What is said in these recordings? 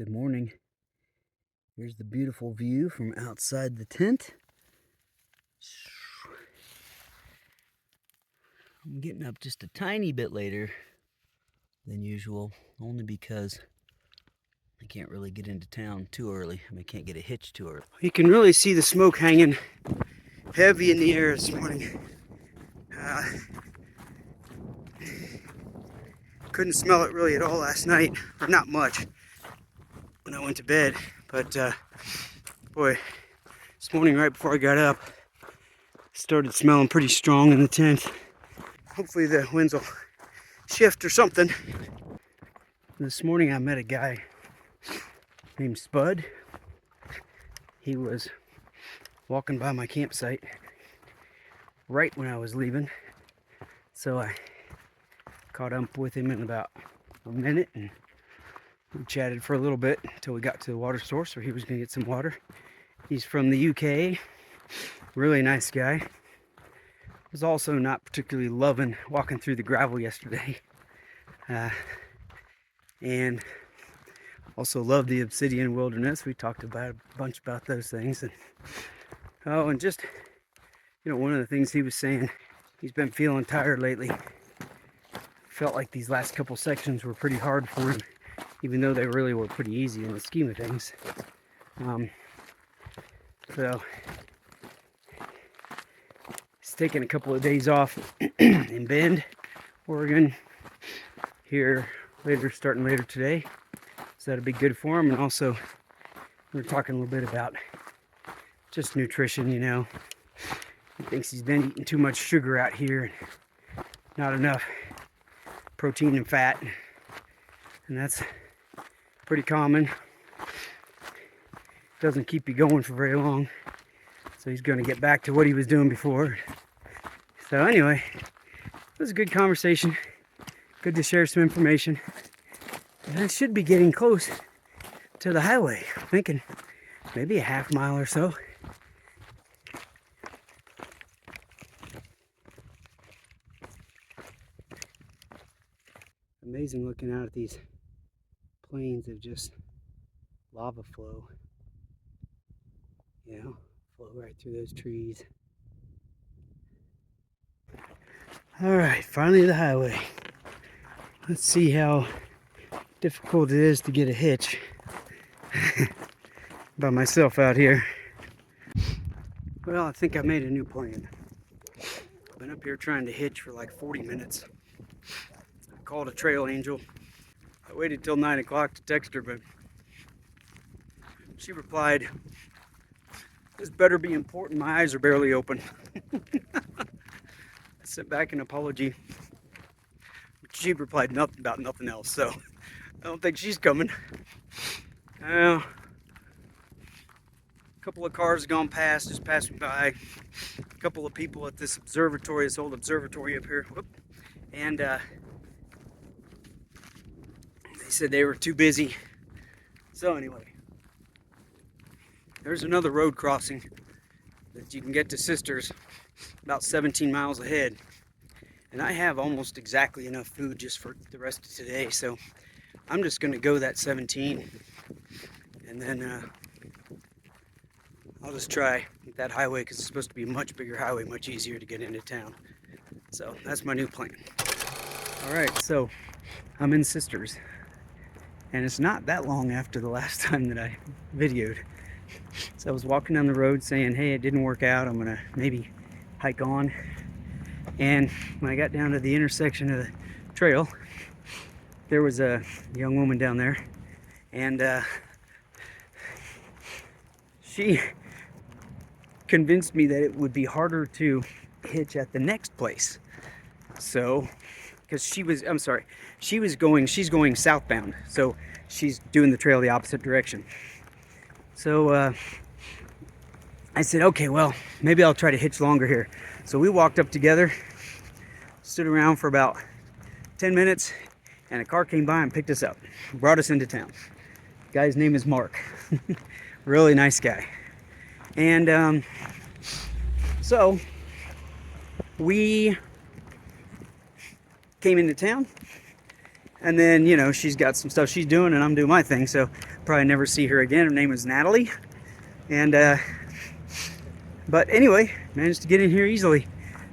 Good morning. Here's the beautiful view from outside the tent. I'm getting up just a tiny bit later than usual, only because I can't really get into town too early. I can't get a hitch too early. You can really see the smoke hanging heavy in the air this morning. Couldn't smell it really at all last night, or not much, when I went to bed. But boy, this morning right before I got up, started smelling pretty strong in the tent. Hopefully the winds will shift or something. This morning I met a guy named Spud. He was walking by my campsite right when I was leaving. So I caught up with him in about a minute and we chatted for a little bit until we got to the water source where he was going to get some water. He's from the UK. Really nice guy. Was also not particularly loving walking through the gravel yesterday. And also loved the obsidian wilderness. We talked about a bunch about those things. And just, one of the things he was saying, he's been feeling tired lately. Felt like these last couple sections were pretty hard for him, even though they really were pretty easy in the scheme of things. So he's taking a couple of days off in Bend, Oregon, here starting later today. So that'll be good for him. And also, we're talking a little bit about just nutrition, He thinks he's been eating too much sugar out here and not enough protein and fat. And that's pretty common. Doesn't keep you going for very long. So he's going to get back to what he was doing before. So anyway, it was a good conversation. Good to share some information. And I should be getting close to the highway. I'm thinking maybe a half mile or so. Amazing looking out at these plains of just lava flow. Flow right through those trees. All right, finally the highway. Let's see how difficult it is to get a hitch by myself out here. Well, I think I made a new plan. I've been up here trying to hitch for like 40 minutes. I called a trail angel. I waited till 9 o'clock to text her, but she replied, "This better be important, my eyes are barely open." I sent back an apology. She replied nothing about nothing else, so I don't think she's coming. A couple of cars gone past, just passed me by. A couple of people at this observatory, this old observatory up here. And they said they were too busy. So anyway, there's another road crossing that you can get to Sisters about 17 miles ahead. And I have almost exactly enough food just for the rest of today. So I'm just going to go that 17. And then I'll just try that highway because it's supposed to be a much bigger highway, much easier to get into town. So that's my new plan. All right, so I'm in Sisters. And it's not that long after the last time that I videoed. So I was walking down the road saying, hey, it didn't work out. I'm going to maybe hike on. And when I got down to the intersection of the trail, there was a young woman down there. And she convinced me that it would be harder to hitch at the next place. So, because she's going southbound. So she's doing the trail the opposite direction. So I said, okay, well, maybe I'll try to hitch longer here. So we walked up together, stood around for about 10 minutes, and a car came by and picked us up, brought us into town. The guy's name is Mark. Really nice guy. And so we came into town, And then, you know, she's got some stuff she's doing and I'm doing my thing, so probably never see her again. Her name is Natalie. And, but anyway, managed to get in here easily.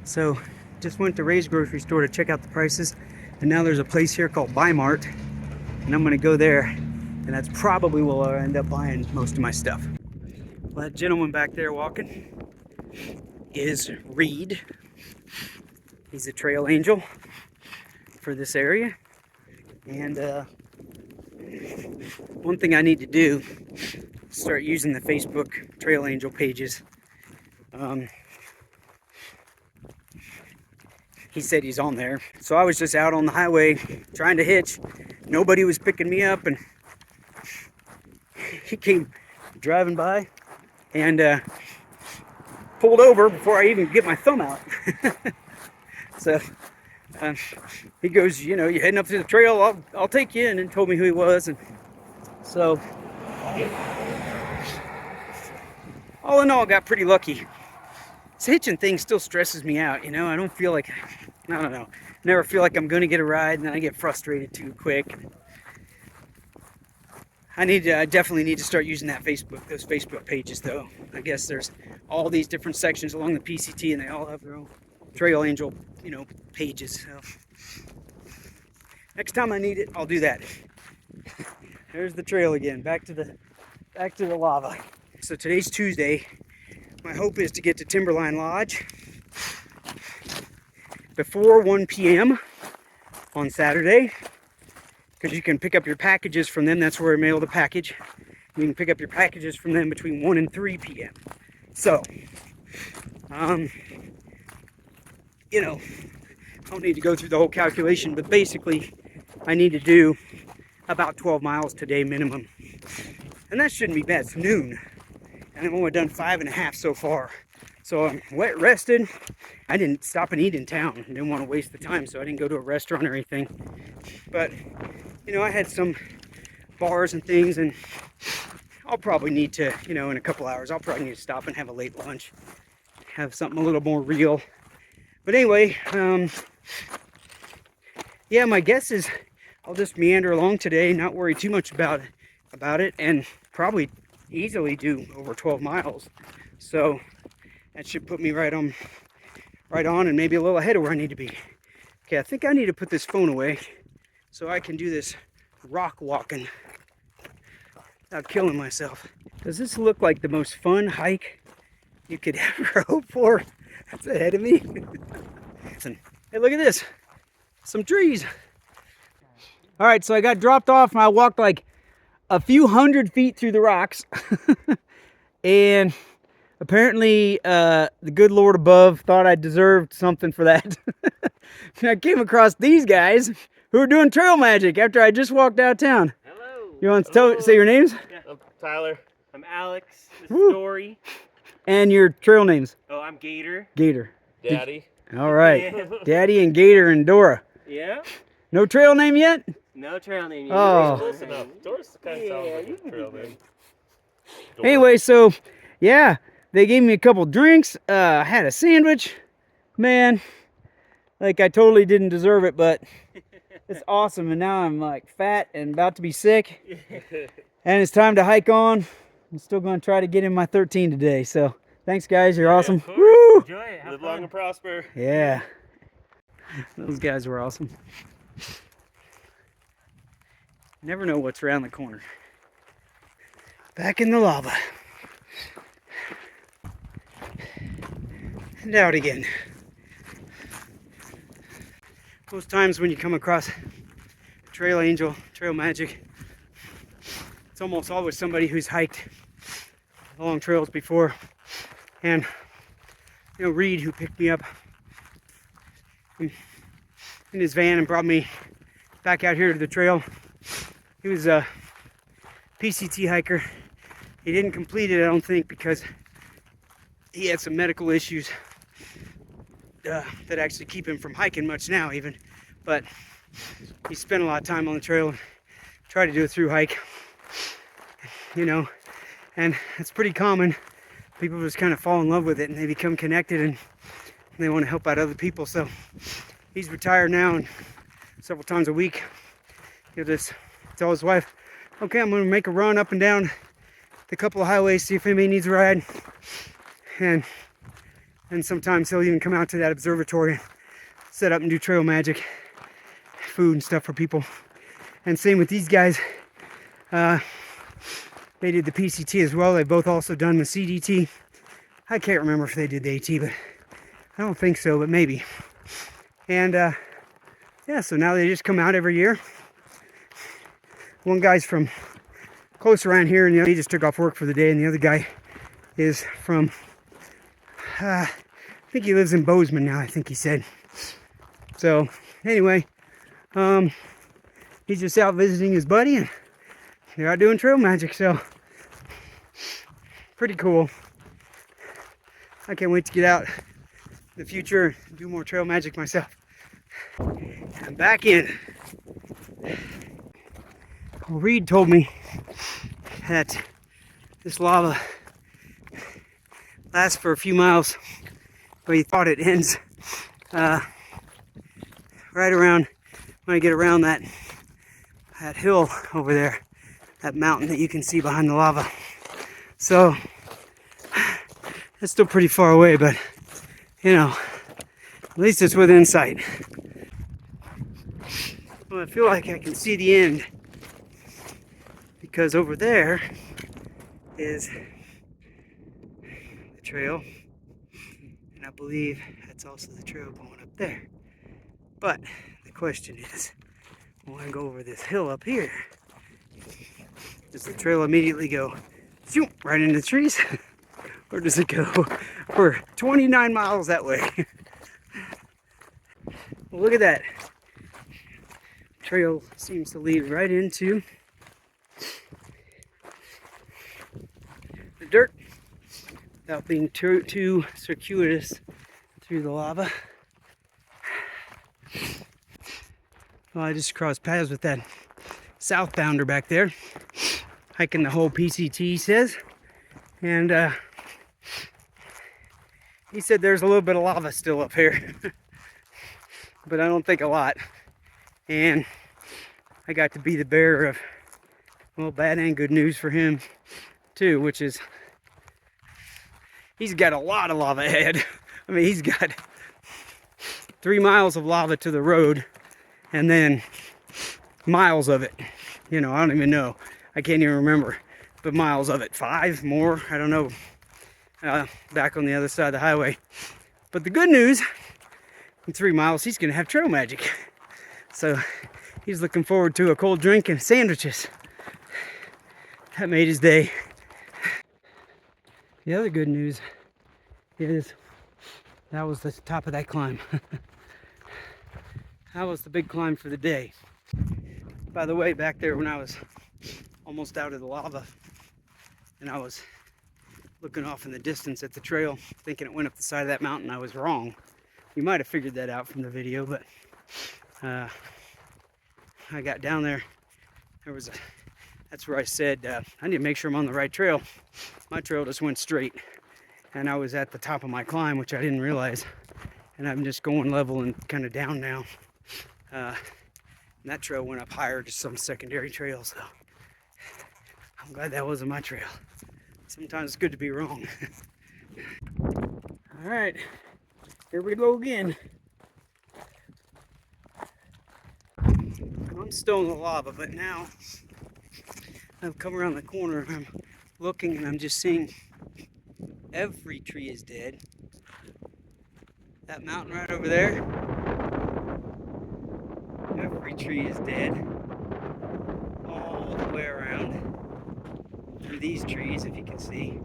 So just went to Ray's grocery store to check out the prices. And now there's a place here called Buy Mart. And I'm gonna go there. And that's probably where I'll end up buying most of my stuff. Well, that gentleman back there walking is Reed. He's a trail angel for this area. And one thing I need to do is start using the Facebook trail angel pages. He said he's on there. So I was just out on the highway trying to hitch. Nobody was picking me up, and he came driving by and pulled over before I even get my thumb out. So he goes, you know, you're heading up to the trail, I'll take you in, and told me who he was. And so all in all, got pretty lucky. This hitching thing still stresses me out, you know. I don't know, never feel like I'm gonna get a ride, and then I get frustrated too quick. I definitely need to start using those Facebook pages though. I guess there's all these different sections along the PCT, and they all have their own trail angel, you know, pages. So next time I need it, I'll do that. There's the trail again, back to the lava. So today's Tuesday. My hope is to get to Timberline Lodge before 1 p.m. on Saturday, because you can pick up your packages from them. That's where I mail the package. You can pick up your packages from them between 1 and 3 p.m. So, you know, I don't need to go through the whole calculation, but basically I need to do about 12 miles today minimum. And that shouldn't be bad. It's noon. And I've only done 5.5 so far. So I'm wet rested. I didn't stop and eat in town. I didn't want to waste the time, so I didn't go to a restaurant or anything. But, you know, I had some bars and things, and I'll probably need to, you know, in a couple hours, I'll probably need to stop and have a late lunch. Have something a little more real. But anyway, yeah, my guess is I'll just meander along today, not worry too much about it, and probably easily do over 12 miles. So that should put me right on and maybe a little ahead of where I need to be. Okay, I think I need to put this phone away so I can do this rock walking without killing myself. Does this look like the most fun hike you could ever hope for? That's ahead of me. Listen, hey, look at this. Some trees. All right, so I got dropped off and I walked like a few hundred feet through the rocks. And apparently the good Lord above thought I deserved something for that. I came across these guys who were doing trail magic after I just walked out of town. Hello. You want to say your names? Yeah. I'm Tyler. I'm Alex. This is Dory. And your trail names? Oh, I'm Gator. Gator. Daddy. All right. Yeah. Daddy and Gator and Dora. Yeah. No trail name yet? No trail name. Oh. Close enough. Doris kind of sounds like a trail name. Anyway, so yeah, they gave me a couple drinks. I had a sandwich. Man, like I totally didn't deserve it, but it's awesome. And now I'm like fat and about to be sick. And it's time to hike on. I'm still going to try to get in my 13 today. So thanks, guys. You're awesome. Woo! Enjoy it. Have Live fun. long and prosper. Yeah. Those guys were awesome. Never know what's around the corner. Back in the lava. And out again. Most times when you come across trail angel, trail magic, it's almost always somebody who's hiked long trails before. And, you know, Reed, who picked me up in his van and brought me back out here to the trail. He was a PCT hiker. He didn't complete it, I don't think, because he had some medical issues that actually keep him from hiking much now even. But he spent a lot of time on the trail and tried to do a through hike, you know, and it's pretty common. People just kind of fall in love with it and they become connected and they want to help out other people. So he's retired now, and several times a week he'll just tell his wife, okay, I'm gonna make a run up and down the couple of highways, see if anybody needs a ride. And sometimes he'll even come out to that observatory and set up and do trail magic, food and stuff for people. And same with these guys. They did the PCT as well. They've both also done the CDT. I can't remember if they did the AT, but I don't think so, but maybe. And yeah, so now they just come out every year. One guy's from close around here, and he just took off work for the day, and the other guy is from, I think he lives in Bozeman now, I think he said. So anyway, he's just out visiting his buddy, and they're out doing trail magic, so pretty cool. I can't wait to get out in the future and do more trail magic myself. I'm back in. Well, Reed told me that this lava lasts for a few miles, but he thought it ends right around when I get around that hill over there, that mountain that you can see behind the lava. So it's still pretty far away, but you know, at least it's within sight. Well, I feel like I can see the end, because over there is the trail, and I believe that's also the trail going up there. But the question is, when I go over this hill up here, does the trail immediately go zoom, right into the trees? Or does it go for 29 miles that way? Well, look at that. Trail seems to lead right into the dirt without being too circuitous through the lava. Well, I just crossed paths with that southbounder back there, hiking the whole PCT, he says, and he said there's a little bit of lava still up here, but I don't think a lot. And I got to be the bearer of, well, bad and good news for him too, which is he's got a lot of lava ahead. I mean, he's got 3 miles of lava to the road, and then miles of it. You know, I don't even know. I can't even remember. But miles of it. 5 more, I don't know. Back on the other side of the highway. But the good news, in 3 miles, he's going to have trail magic. So he's looking forward to a cold drink and sandwiches. That made his day. The other good news is that was the top of that climb. That was the big climb for the day. By the way, back there when I was almost out of the lava and I was looking off in the distance at the trail, thinking it went up the side of that mountain, I was wrong. You might have figured that out from the video, but I got down there. That's where I said, I need to make sure I'm on the right trail. My trail just went straight, and I was at the top of my climb, which I didn't realize. And I'm just going level and kind of down now. And that trail went up higher, just some secondary trail, so I'm glad that wasn't my trail. Sometimes it's good to be wrong. All right, here we go again. I'm still in the lava, but now I've come around the corner and I'm looking and I'm just seeing every tree is dead. That mountain right over there, every tree is dead. All the way around through these trees, if you can see,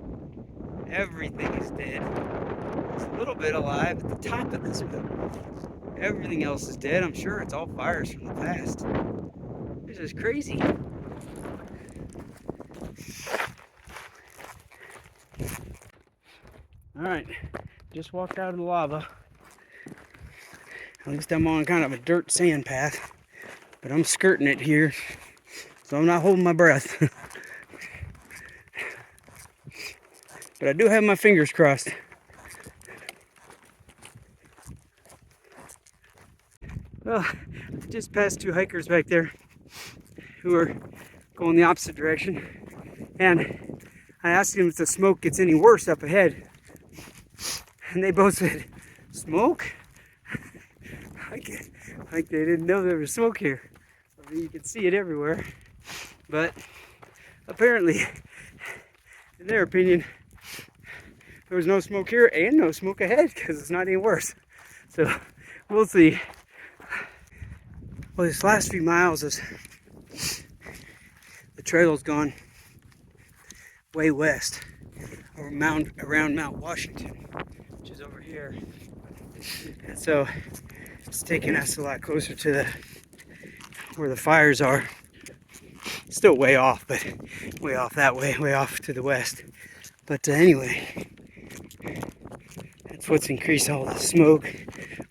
everything is dead. There's a little bit alive at the top of this hill. Everything else is dead. I'm sure it's all fires from the past. This is crazy. Alright, just walked out of the lava. At least I'm on kind of a dirt sand path, but I'm skirting it here, so I'm not holding my breath. But I do have my fingers crossed. Well, just passed 2 hikers back there. who are going the opposite direction, and I asked them if the smoke gets any worse up ahead, and they both said, "Smoke?" like they didn't know there was smoke here. I mean, you can see it everywhere, but apparently, in their opinion, there was no smoke here and no smoke ahead because it's not any worse. So we'll see. Well, this last few miles is the trail's gone way west around Mount Washington, which is over here, and so it's taking us a lot closer to where the fires are. Still way off, but way off that way, way off to the west. But anyway, that's what's increased all the smoke,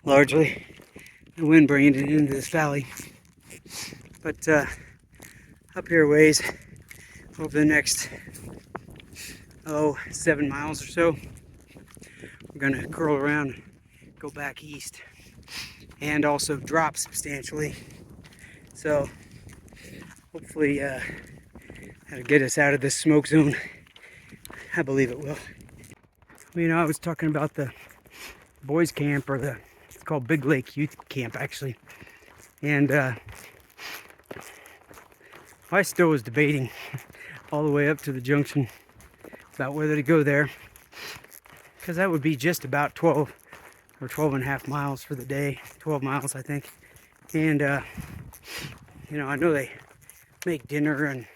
largely. The wind bringing it into this valley. But up here ways, over the next 7 miles or so, we're gonna curl around and go back east, and also drop substantially. So hopefully that'll get us out of this smoke zone. I believe it will. You know, I was talking about the boys camp, or it's called Big Lake Youth Camp actually, and I still was debating all the way up to the junction about whether to go there, because that would be just about 12 or 12 and a half miles for the day. 12 miles, I think. And you know, I know they make dinner and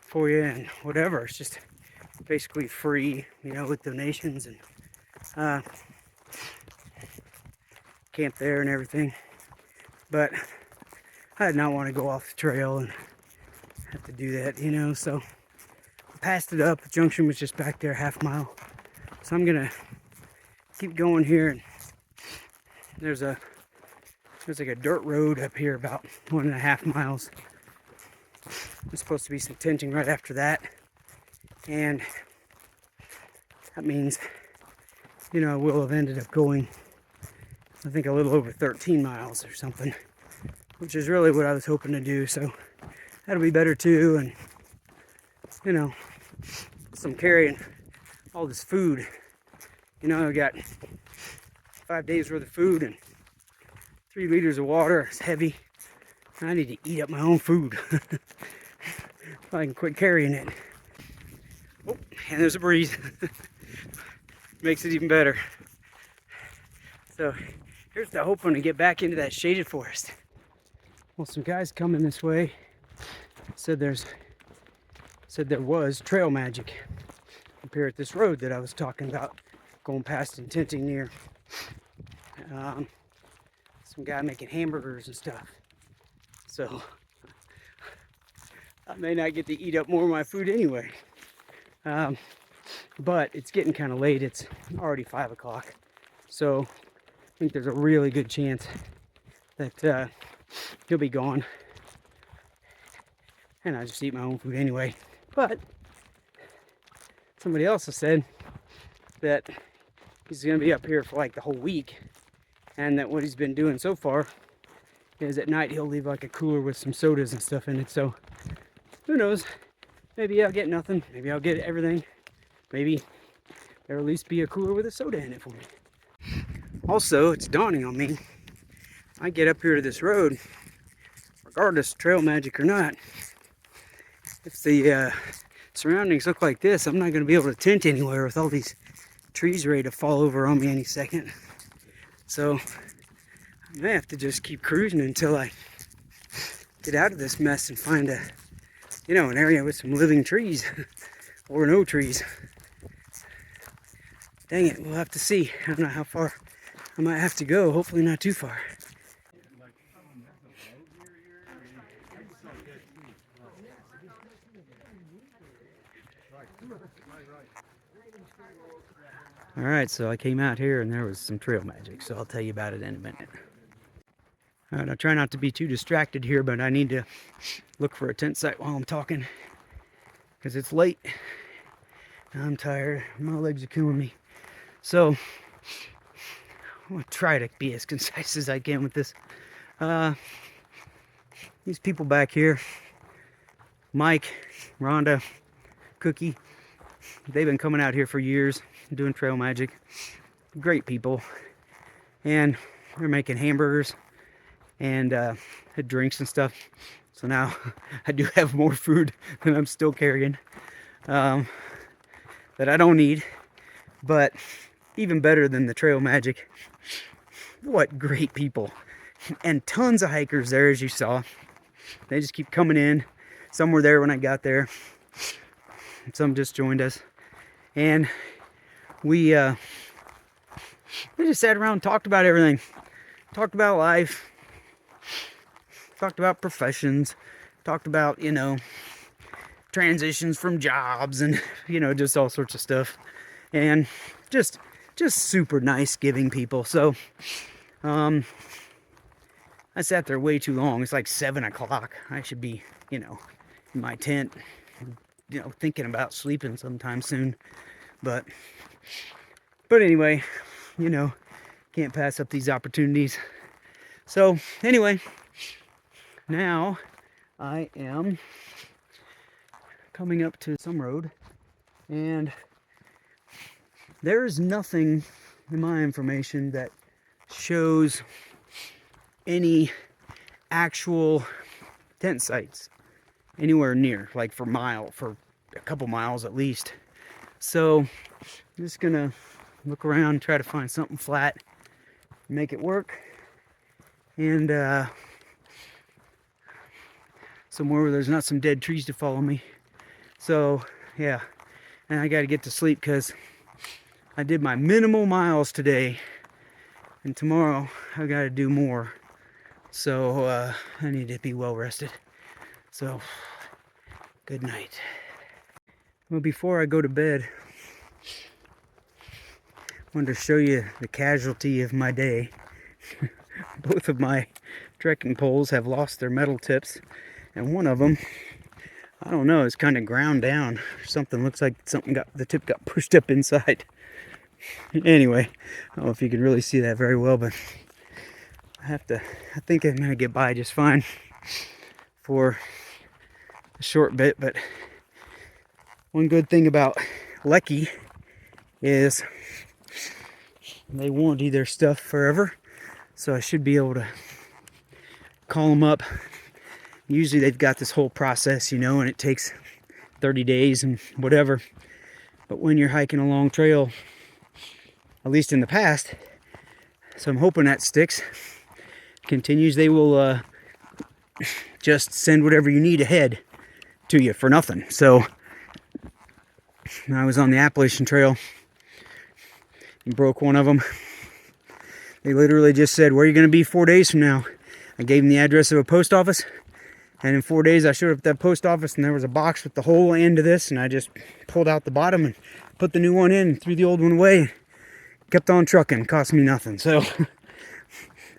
for you and whatever. It's just basically free, you know, with donations, and camp there and everything. But I did not want to go off the trail and have to do that, you know, so I passed it up. The junction was just back there, half mile. So I'm gonna keep going here, and there's like a dirt road up here about 1.5 miles. There's supposed to be some tenting right after that, and that means, you know, we'll have ended up going, I think, a little over 13 miles or something, which is really what I was hoping to do. So that'll be better too. And you know, some carrying all this food, you know, I got 5 days worth of food and 3 liters of water. It's heavy. I need to eat up my own food if I can quit carrying it. Oh, and there's a breeze. Makes it even better. So here's the hoping to get back into that shaded forest. Well, some guys coming this way said there was trail magic up here at this road that I was talking about, going past and tenting near. Some guy making hamburgers and stuff. So I may not get to eat up more of my food anyway. But it's getting kind of late. It's already 5 o'clock. So I think there's a really good chance that he'll be gone. And I just eat my own food anyway. But somebody else has said that he's going to be up here for like the whole week, and that what he's been doing so far is at night he'll leave like a cooler with some sodas and stuff in it. So who knows, maybe I'll get nothing, maybe I'll get everything, maybe there'll at least be a cooler with a soda in it for me. Also, it's dawning on me, I get up here to this road, regardless of trail magic or not, if the surroundings look like this, I'm not going to be able to tent anywhere with all these trees ready to fall over on me any second. So I may have to just keep cruising until I get out of this mess and find an area with some living trees or no trees. Dang it, we'll have to see. I don't know how far I might have to go. Hopefully not too far. Alright, so I came out here and there was some trail magic, so I'll tell you about it in a minute. Alright, I'll try not to be too distracted here, but I need to look for a tent site while I'm talking, because it's late. I'm tired. My legs are killing me. So, I'm going to try to be as concise as I can with this. these people back here, Mike, Rhonda, Cookie, they've been coming out here for years doing trail magic. Great people. And they're making hamburgers and drinks and stuff. So now I do have more food than I'm still carrying that I don't need. But even better than the trail magic, what great people. And tons of hikers there, as you saw. They just keep coming in. Some were there when I got there. Some just joined us. And we just sat around and talked about everything. Talked about life. Talked about professions. Talked about, you know, transitions from jobs and, you know, just all sorts of stuff. And just super nice, giving people. So, I sat there way too long. It's like 7 o'clock. I should be, you know, in my tent, you know, thinking about sleeping sometime soon. But anyway, you know, can't pass up these opportunities. So anyway, now I am coming up to some road, and there's nothing in my information that shows any actual tent sites anywhere near, like for a couple miles at least. So I'm just gonna look around, try to find something flat, make it work, and somewhere where there's not some dead trees to follow me. So yeah, and I gotta get to sleep because I did my minimal miles today, and tomorrow I gotta do more. So I need to be well rested. So good night. Well, before I go to bed, I wanted to show you the casualty of my day. Both of my trekking poles have lost their metal tips, and one of them, I don't know, is kind of ground down or something. Looks like the tip got pushed up inside. Anyway, I don't know if you can really see that very well, but I think I'm gonna get by just fine for a short bit. But one good thing about Lecky is they warranty their stuff forever, so I should be able to call them up. Usually they've got this whole process, you know, and it takes 30 days and whatever. But when you're hiking a long trail, at least in the past, so I'm hoping that sticks, continues, they will just send whatever you need ahead to you for nothing. So I was on the Appalachian Trail and broke one of them. They literally just said, "Where are you going to be 4 days from now?" I gave them the address of a post office, and in 4 days I showed up at that post office, and there was a box with the whole end of this, and I just pulled out the bottom and put the new one in and threw the old one away. Kept on trucking, cost me nothing. So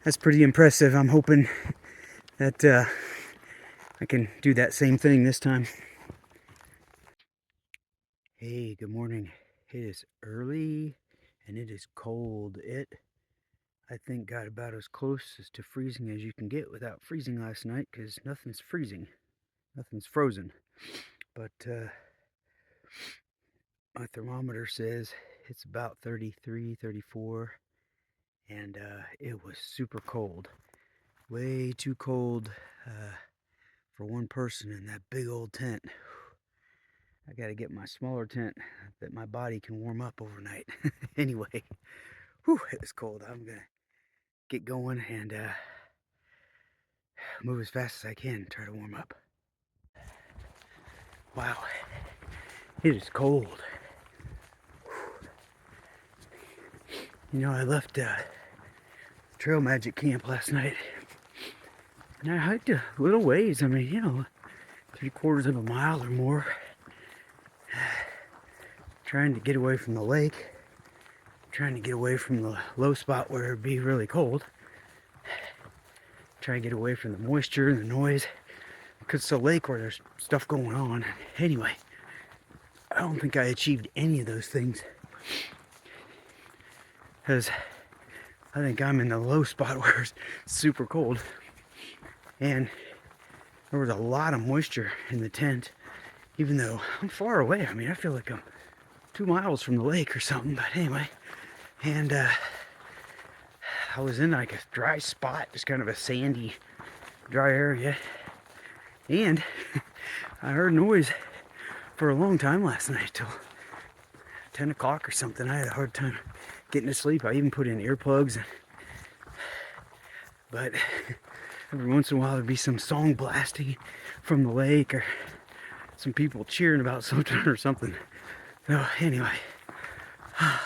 that's pretty impressive. I'm hoping that I can do that same thing this time. Hey, good morning. It is early and it is cold. I think, got about as close as to freezing as you can get without freezing last night, because nothing's freezing. Nothing's frozen. But my thermometer says it's about 33, 34, and it was super cold. Way too cold for one person in that big old tent. I gotta get my smaller tent that my body can warm up overnight. Anyway, whew, it was cold. I'm gonna get going and move as fast as I can, try to warm up. Wow, it is cold. You know, I left Trail Magic Camp last night, and I hiked a little ways. I mean, you know, 3/4 of a mile or more, trying to get away from the lake, trying to get away from the low spot where it'd be really cold, trying to get away from the moisture and the noise, because it's a lake where there's stuff going on. Anyway, I don't think I achieved any of those things, because I think I'm in the low spot where it's super cold. And there was a lot of moisture in the tent, even though I'm far away. I mean, I feel like I'm 2 miles from the lake or something, but anyway. And I was in like a dry spot, just kind of a sandy, dry area. And I heard noise for a long time last night, till 10 o'clock or something. I had a hard time getting to sleep. I even put in earplugs. But every once in a while there'd be some song blasting from the lake, or some people cheering about something or something. So anyway, I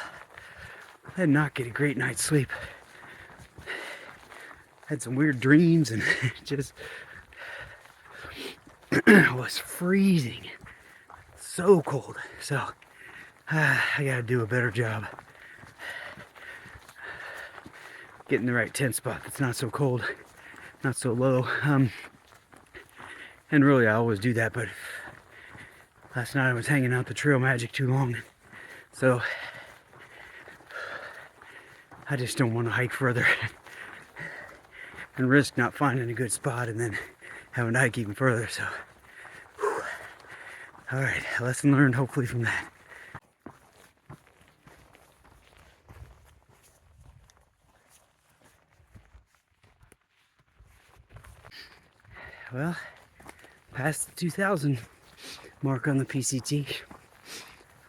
did not get a great night's sleep. Had some weird dreams and just was freezing. So cold. So I gotta do a better job getting the right tent spot that's not so cold, not so low. And really I always do that, but last night I was hanging out the Trail Magic too long. So I just don't want to hike further and risk not finding a good spot and then having to hike even further. So, whew. All right, lesson learned hopefully from that. Well, past the 2,000 mark on the PCT.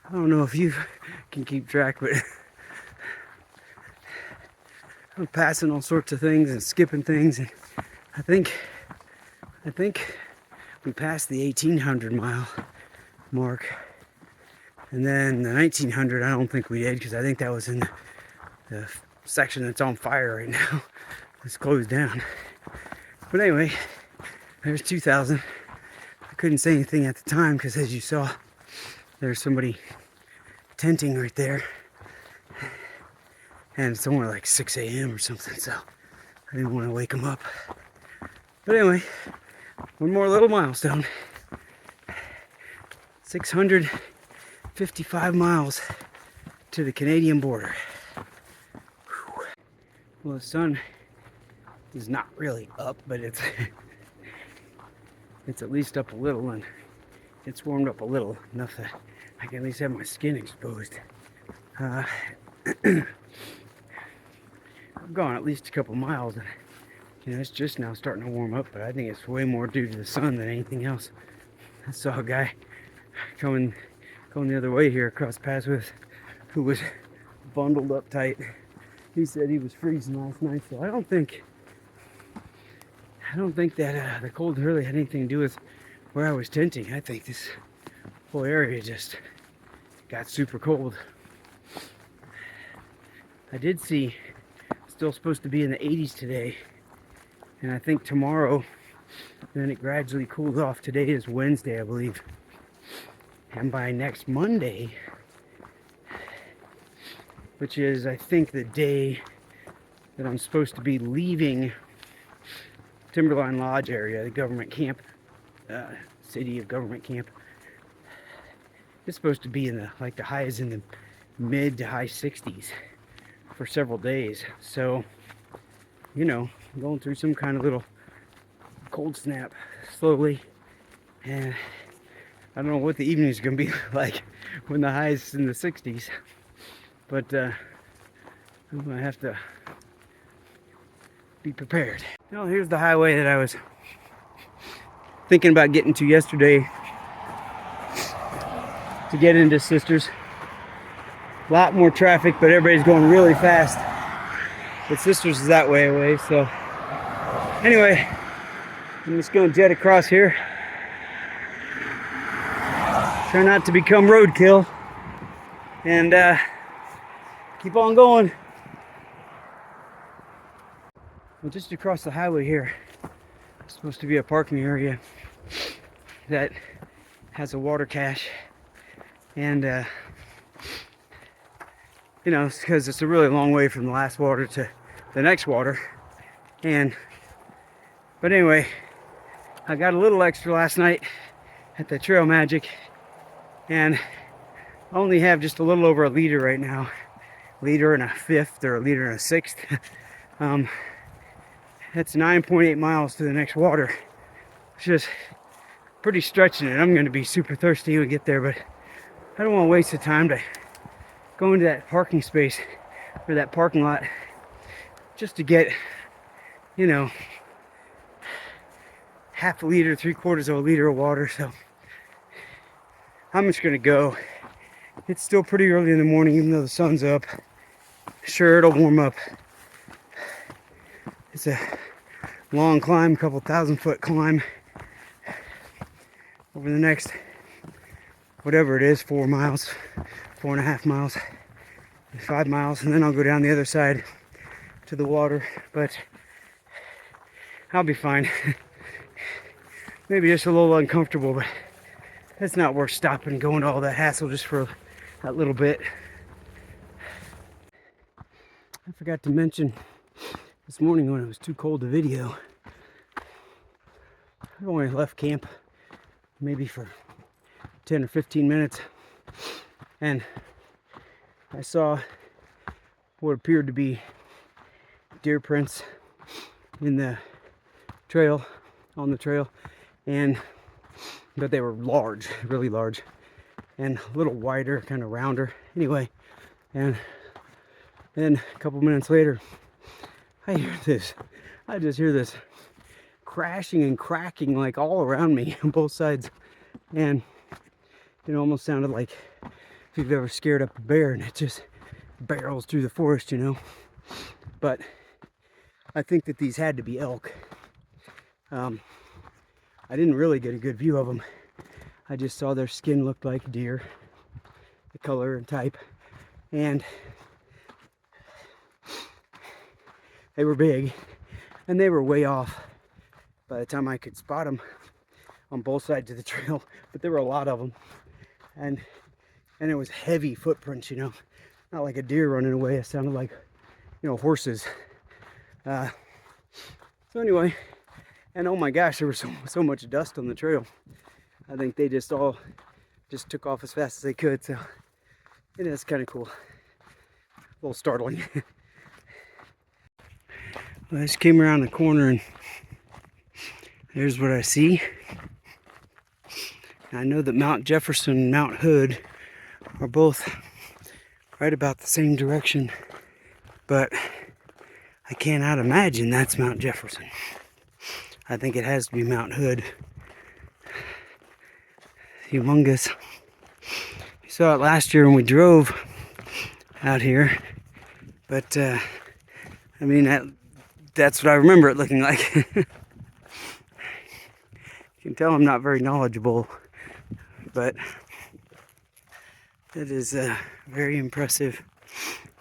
I don't know if you can keep track, but I'm passing all sorts of things and skipping things, and I think we passed the 1,800 mile mark, and then the 1,900 I don't think we did, because I think that was in the section that's on fire right now. It's closed down. But anyway, there's 2,000. I couldn't say anything at the time because, as you saw, there's somebody tenting right there. And it's only like 6 a.m. or something, so I didn't want to wake them up. But anyway, one more little milestone. 655 miles to the Canadian border. Whew. Well, the sun is not really up, but it's it's at least up a little, and it's warmed up a little, enough that I can at least have my skin exposed. I've gone at least a couple miles, and it's just now starting to warm up, but I think it's way more due to the sun than anything else. I saw a guy going the other way here across paths with, who was bundled up tight. He said he was freezing last night, so I don't think that the cold really had anything to do with where I was tenting. I think this whole area just got super cold. I did see still supposed to be in the 80s today, and I think tomorrow then it gradually cools off. Today is Wednesday, I believe, and by next Monday, which is I think the day that I'm supposed to be leaving Timberline Lodge area, the government camp, city of government camp, it's supposed to be in the highs in the mid to high 60s for several days. So, going through some kind of little cold snap slowly, and I don't know what the evening is going to be like when the high is in the 60s, but I'm going to have to be prepared. Here's the highway that I was thinking about getting to yesterday to get into Sisters. A lot more traffic, but everybody's going really fast. But Sisters is that way away, so anyway, I'm just going to jet across here. Try not to become roadkill, and keep on going. Well, just across the highway here, it's supposed to be a parking area that has a water cache, and it's because it's a really long way from the last water to the next water. But anyway, I got a little extra last night at the Trail Magic, and I only have just a little over a liter right now. Liter and a fifth, or a liter and a sixth. That's 9.8 miles to the next water. It's just pretty stretching it. I'm going to be super thirsty when we get there, but I don't want to waste the time to go into that parking space or that parking lot just to get, you know, half a liter, 3/4 of a liter of water. So I'm just going to go. It's still pretty early in the morning, even though the sun's up. Sure, it'll warm up. It's a long climb, couple 1,000-foot climb over the next, whatever it is, 4 miles, 4.5 miles, 5 miles, and then I'll go down the other side to the water, but I'll be fine. Maybe just a little uncomfortable, but it's not worth stopping and going to all that hassle just for that little bit. I forgot to mention this morning when it was too cold to video, I only left camp maybe for 10 or 15 minutes, and I saw what appeared to be deer prints in the trail, on the trail, but they were large, really large, and a little wider, kind of rounder. Anyway, and then a couple minutes later, I just hear this crashing and cracking like all around me on both sides, and it almost sounded like if you've ever scared up a bear and it just barrels through the forest, you know. But I think that these had to be elk. I didn't really get a good view of them. I just saw their skin looked like deer, the color and type, and they were big, and they were way off by the time I could spot them on both sides of the trail. But there were a lot of them, and it was heavy footprints, you know, not like a deer running away. It sounded like, you know, horses. So anyway, and oh my gosh, there was so much dust on the trail. I think they just all took off as fast as they could. So it is kind of cool, a little startling. Well, I just came around the corner and there's what I see. I know that Mount Jefferson and Mount Hood are both right about the same direction, but I cannot imagine that's Mount Jefferson. I think it has to be Mount Hood. Humongous. We saw it last year when we drove out here, but I mean, that's what I remember it looking like. You can tell I'm not very knowledgeable, but it is very impressive.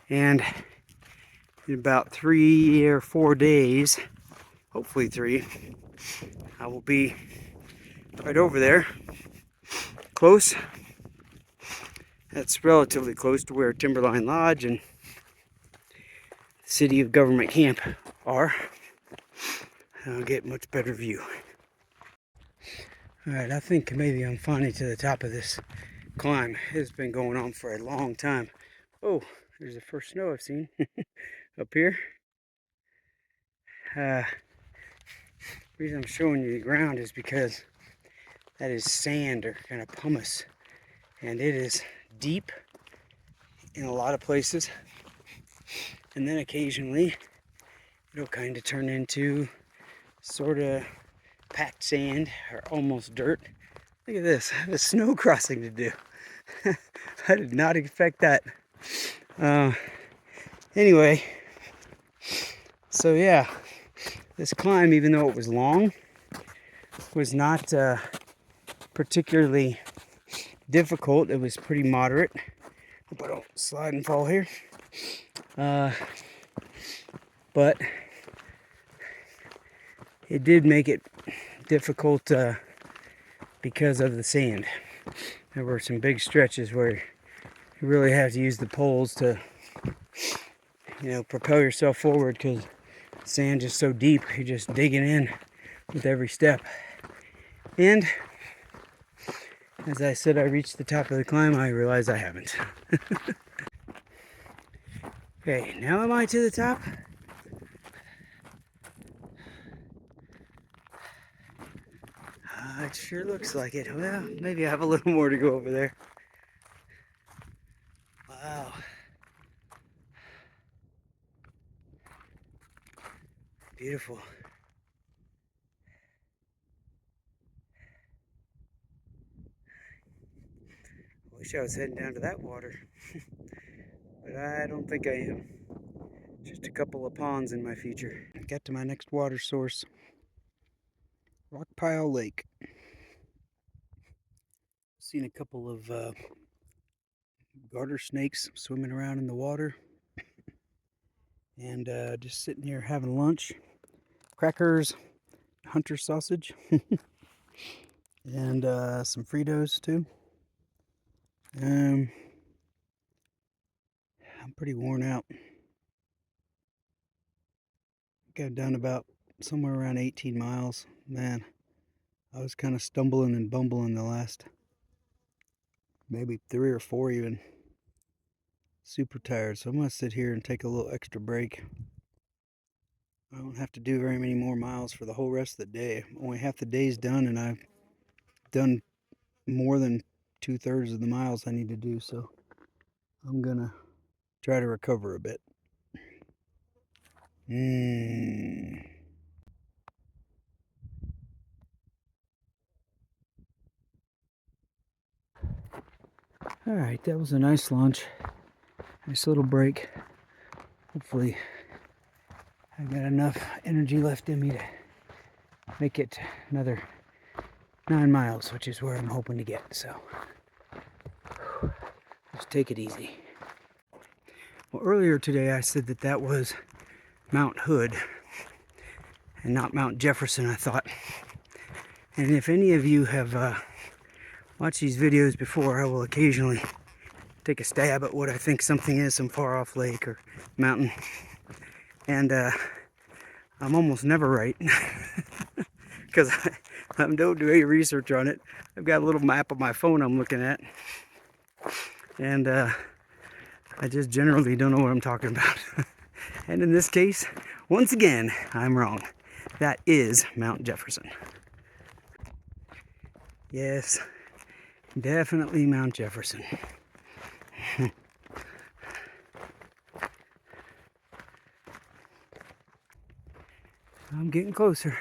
And in about 3 or 4 days, hopefully 3, I will be right over there, close. That's relatively close to where Timberline Lodge and the City of Government Camp are. I'll get much better view. Alright, I think maybe I'm finally to the top of this climb. It's been going on for a long time. Oh, there's the first snow I've seen up here. The reason I'm showing you the ground is because that is sand, or kind of pumice, and it is deep in a lot of places, and then occasionally it'll kind of turn into sort of packed sand or almost dirt. Look at this, I have a snow crossing to do. I did not expect that. Anyway, so yeah, this climb, even though it was long, was not particularly difficult. It was pretty moderate. Hope I don't slide and fall here. But it did make it difficult because of the sand. There were some big stretches where you really have to use the poles to, you know, propel yourself forward, because the sand is so deep. You're just digging in with every step. And as I said, I reached the top of the climb. I realized I haven't. Okay, now am I to the top? It sure looks like it. Well, maybe I have a little more to go over there. Wow. Beautiful. Wish I was heading down to that water. But I don't think I am. Just a couple of ponds in my future. Got to my next water source. Rock Pile Lake. Seen a couple of garter snakes swimming around in the water. And just sitting here having lunch. Crackers, hunter sausage, and some Fritos too. I'm pretty worn out. I think I've done about somewhere around 18 miles. Man, I was kind of stumbling and bumbling the last maybe 3 or 4 even. Super tired, so I'm going to sit here and take a little extra break. I don't have to do very many more miles for the whole rest of the day. Only half the day's done, and I've done more than 2/3 of the miles I need to do, so I'm going to try to recover a bit. Alright, that was a nice lunch. Nice little break. Hopefully I got enough energy left in me to make it another 9 miles, which is where I'm hoping to get. So just take it easy. Well, earlier today I said that that was Mount Hood and not Mount Jefferson, I thought. And if any of you have watched these videos before, I will occasionally take a stab at what I think something is, some far off lake or mountain. And I'm almost never right because I don't do any research on it. I've got a little map on my phone I'm looking at, and I just generally don't know what I'm talking about. And in this case, once again, I'm wrong. That is Mount Jefferson. Yes, definitely Mount Jefferson. I'm getting closer.